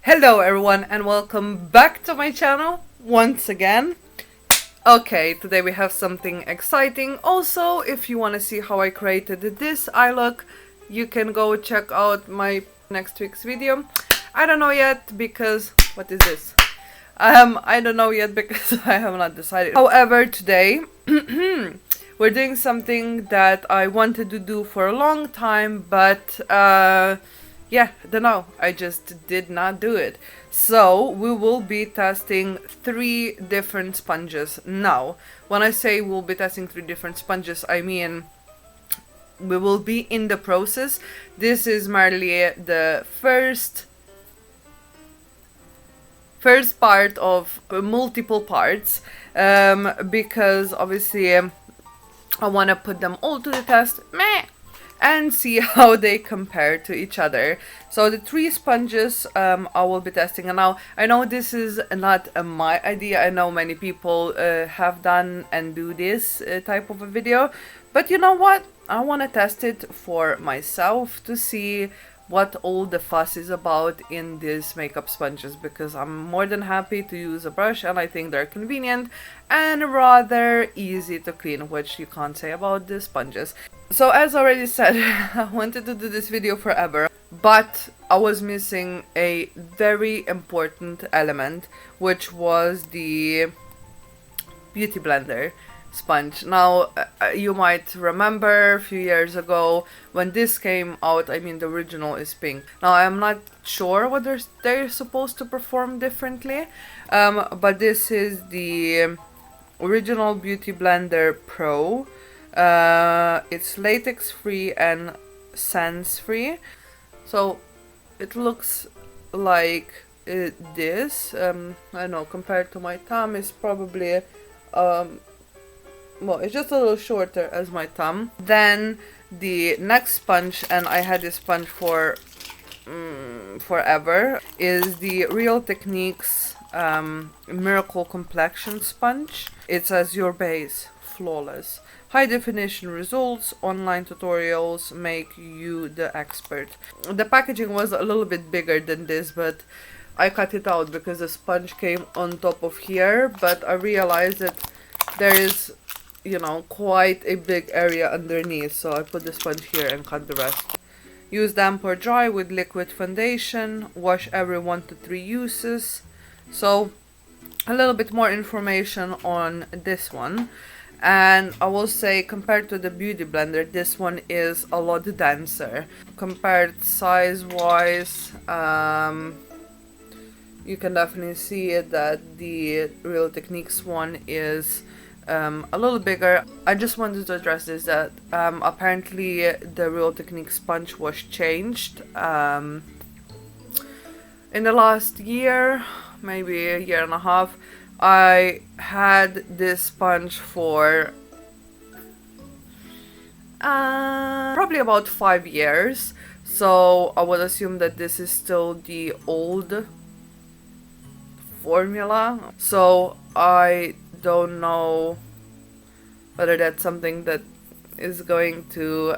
Hello everyone and welcome back to my channel once again. Okay, today we have something exciting. Also, if you want to see how I created this eye look, you can go check out my next week's video. I don't know yet because... what is this? I don't know yet because I have not decided. However, today we're doing something that I wanted to do for a long time, but yeah, I don't know, I just did not do it. So we will be testing 3 different sponges. Now, when I say we'll be testing 3 different sponges, I mean we will be in the process. This is merely the first part of multiple parts, because obviously I want to put them all to the test and see how they compare to each other. So the 3 sponges I will be testing. And now I know this is not my idea. I know many people have done and do this type of a video, but you know what, I want to test it for myself to see what all the fuss is about in these makeup sponges, because I'm more than happy to use a brush and I think they're convenient and rather easy to clean, which you can't say about the sponges. So as already said, I wanted to do this video forever, but I was missing a very important element, which was the beauty blender sponge. Now, you might remember a few years ago when this came out, I mean the original is pink. Now I'm not sure whether they're supposed to perform differently, but this is the original Beauty Blender Pro. It's latex free and scents free, so it looks like this. I don't know, compared to my thumb is probably well, it's just a little shorter as my thumb. Then the next sponge, and I had this sponge for forever, is the Real Techniques Miracle Complexion Sponge. It says your base flawless, high definition results, online tutorials make you the expert. The packaging was a little bit bigger than this, but I cut it out because the sponge came on top of here, but I realized that there is, you know, quite a big area underneath, so I put the sponge here and cut the rest. Use damp or dry with liquid foundation, wash every 1 to 3 uses. So a little bit more information on this one. And I will say, compared to the Beauty Blender, this one is a lot denser. Compared size wise, you can definitely see that the Real Techniques one is a little bigger. I just wanted to address this, that apparently the Real Technique sponge was changed in the last year, maybe a year and a half. I had this sponge for probably about 5 years, so I would assume that this is still the old formula. So I don't know whether that's something that is going to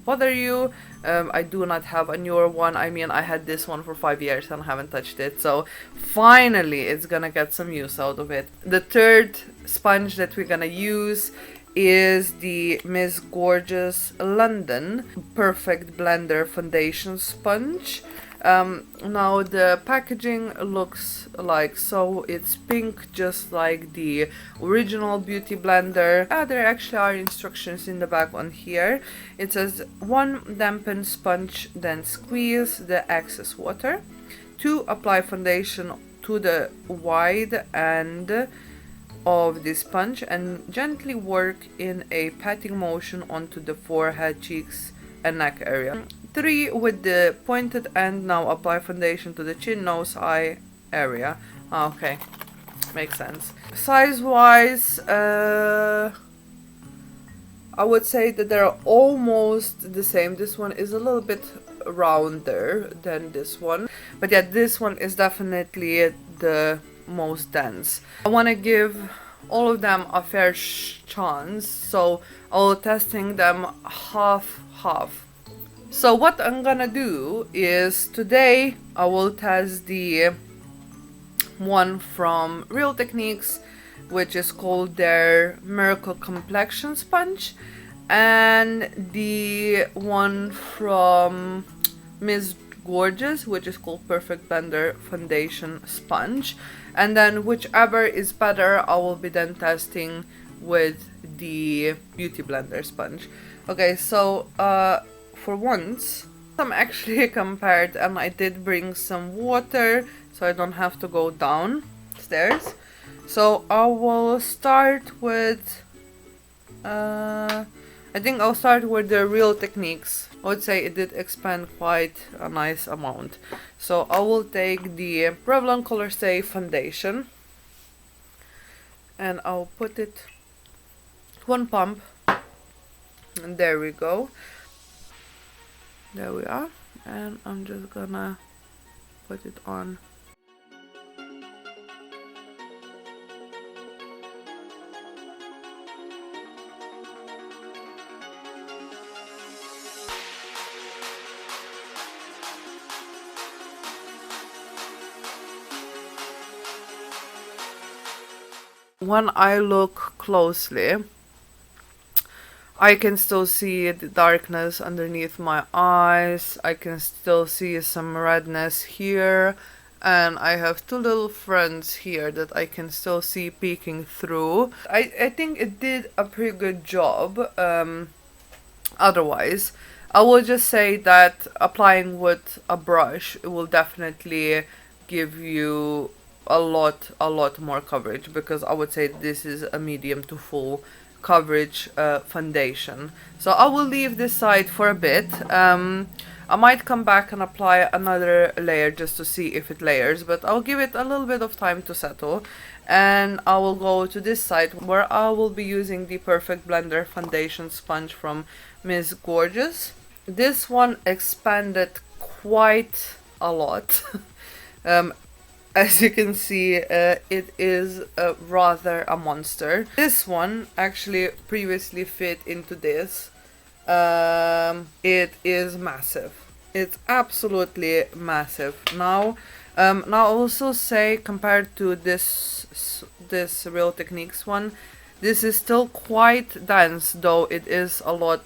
bother you. I do not have a newer one. I mean, I had this one for 5 years and haven't touched it, so finally it's gonna get some use out of it. The third sponge that we're gonna use is the Miss Gorgeous London Perfect Blender Foundation Sponge. Now the packaging looks like so. It's pink, just like the original Beauty Blender. There actually are instructions in the back on here. It says 1, dampen sponge, then squeeze the excess water. 2, apply foundation to the wide end of the sponge and gently work in a patting motion onto the forehead, cheeks and neck area. 3, with the pointed end, now apply foundation to the chin, nose, eye area. Okay, makes sense. Size wise, I would say that they're almost the same. This one is a little bit rounder than this one, but yeah, this one is definitely the most dense. I want to give all of them a fair chance, so I'll testing them half So what I'm gonna do is today I will test the one from Real Techniques, which is called their Miracle Complexion Sponge, and the one from Miss Gorgeous, which is called Perfect Blender Foundation Sponge. And then whichever is better, I will be then testing with the Beauty Blender sponge. Okay, so for once, I'm actually compared, and I did bring some water so I don't have to go downstairs. So I will start with I think I'll start with the Real Techniques. I would say it did expand quite a nice amount. So I will take the Revlon Color Stay foundation and I'll put it one pump, and there we go. There we are, and I'm just gonna put it on. When I look closely, I can still see the darkness underneath my eyes. I can still see some redness here, and I have two little friends here that I can still see peeking through. I think it did a pretty good job. Otherwise, I will just say that applying with a brush, it will definitely give you a lot more coverage, because I would say this is a medium to full coverage foundation. So I will leave this side for a bit. I might come back and apply another layer just to see if it layers, but I'll give it a little bit of time to settle. And I will go to this side where I will be using the Perfect Blender foundation sponge from Miss Gorgeous. This one expanded quite a lot. As you can see, it is rather a monster. This one actually previously fit into this. It is massive. It's absolutely massive. Now I also say, compared to this Real Techniques one, this is still quite dense, though it is a lot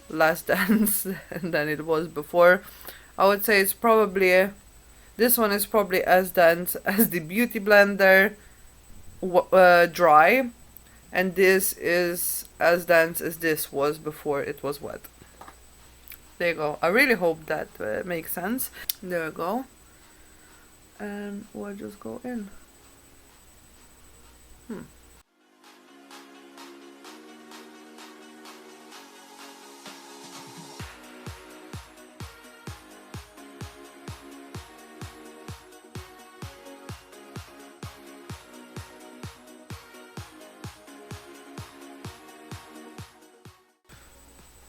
less dense than it was before. I would say it's probably, this one is probably as dense as the Beauty Blender dry, and this is as dense as this was before it was wet. There you go. I really hope that makes sense. There we go. And we'll just go in.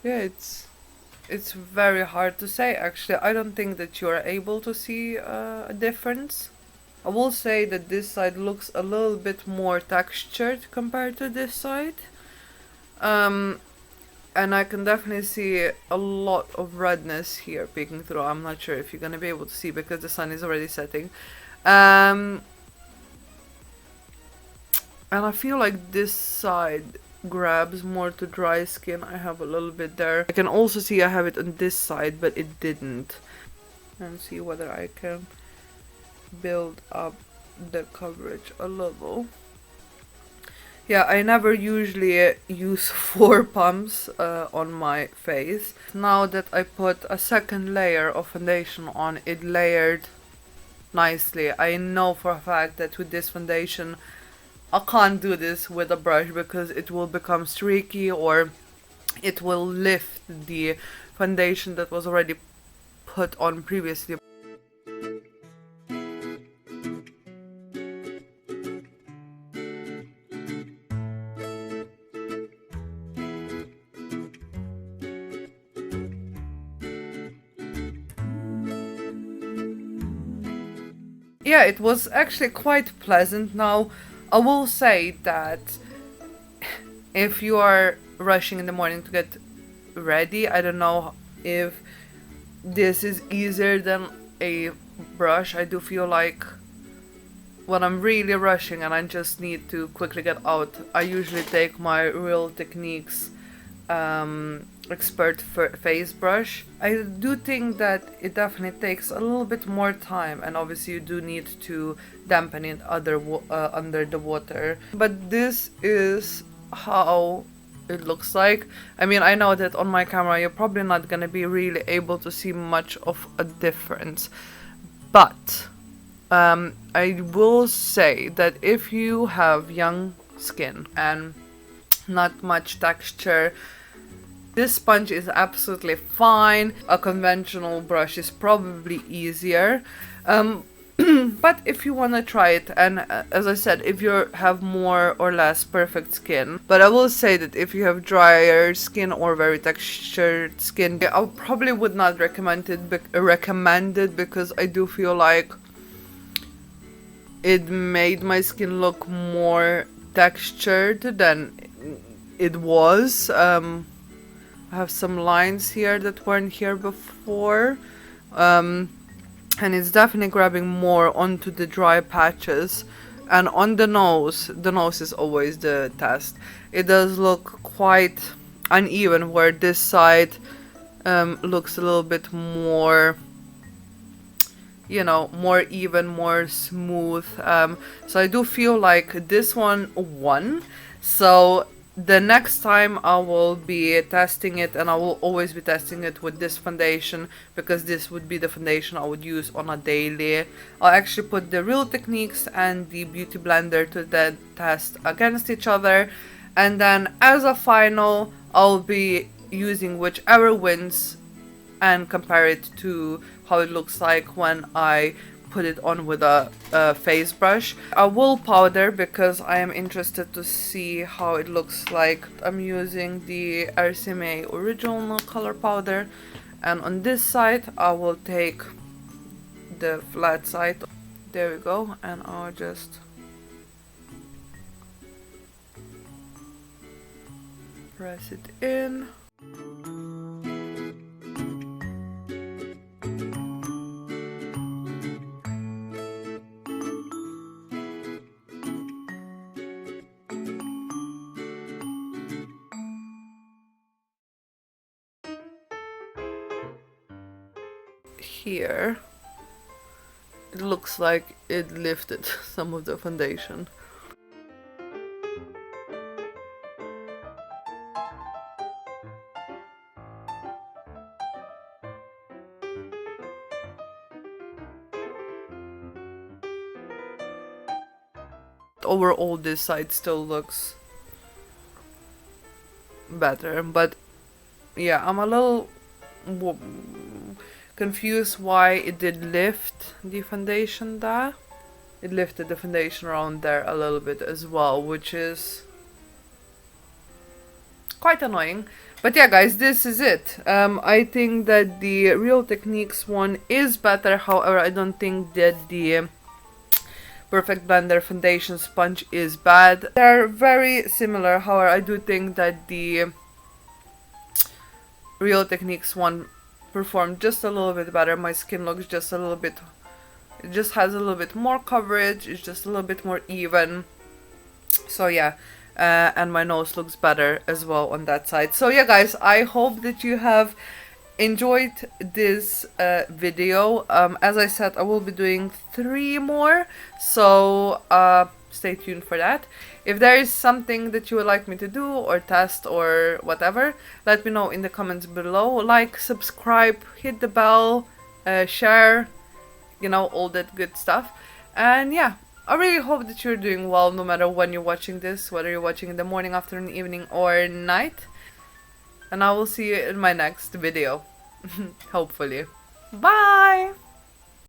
Yeah, it's very hard to say, actually. I don't think that you are able to see a difference. I will say that this side looks a little bit more textured compared to this side. And I can definitely see a lot of redness here peeking through. I'm not sure if you're gonna be able to see because the sun is already setting. And I feel like this side grabs more to dry skin. I have a little bit there. I can also see I have it on this side, but it didn't. And see whether I can build up the coverage a little. Yeah, I never usually use 4 pumps on my face. Now that I put a second layer of foundation on, it layered nicely. I know for a fact that with this foundation I can't do this with a brush because it will become streaky, or it will lift the foundation that was already put on previously. Yeah, it was actually quite pleasant. Now, I will say that if you are rushing in the morning to get ready, I don't know if this is easier than a brush. I do feel like when I'm really rushing and I just need to quickly get out, I usually take my Real Techniques expert face brush. I do think that it definitely takes a little bit more time, and obviously you do need to dampen it under the water, but this is how it looks like. I mean, I know that on my camera you're probably not gonna be really able to see much of a difference, but I will say that if you have young skin and not much texture, this sponge is absolutely fine. A conventional brush is probably easier. But if you want to try it, and as I said, if you have more or less perfect skin, but I will say that if you have drier skin or very textured skin, I probably would not recommend it because I do feel like it made my skin look more textured than it was. I have some lines here that weren't here before. And it's definitely grabbing more onto the dry patches. And on the nose is always the test. It does look quite uneven, where this side looks a little bit more, you know, more even, more smooth. So I do feel like this one won. So the next time I will be testing it, and I will always be testing it with this foundation, because this would be the foundation I would use on a daily. I'll actually put the Real Techniques and the Beauty Blender to the test against each other, and then as a final I'll be using whichever wins and compare it to how it looks like when I put it on with a face brush. I will powder because I am interested to see how it looks like. I'm using the RCMA original color powder, and on this side I will take the flat side. There we go, and I'll just press it in. Here it looks like it lifted some of the foundation. Overall this side still looks better, but yeah, I'm a little confused why it did lift the foundation there. It lifted the foundation around there a little bit as well, which is quite annoying. But yeah guys, this is it. I think that the Real Techniques one is better, however I don't think that the Perfect Blender foundation sponge is bad. They're very similar, however I do think that the Real Techniques one performed just a little bit better. My skin looks just a little bit, it just has a little bit more coverage, it's just a little bit more even. So yeah, and my nose looks better as well on that side. So yeah guys, I hope that you have enjoyed this video. As I said, I will be doing 3 more, so stay tuned for that. If there is something that you would like me to do or test or whatever, let me know in the comments below. Like, subscribe, hit the bell, share, you know, all that good stuff. And yeah, I really hope that you're doing well no matter when you're watching this, whether you're watching in the morning, afternoon, evening or night. And I will see you in my next video, hopefully. Bye!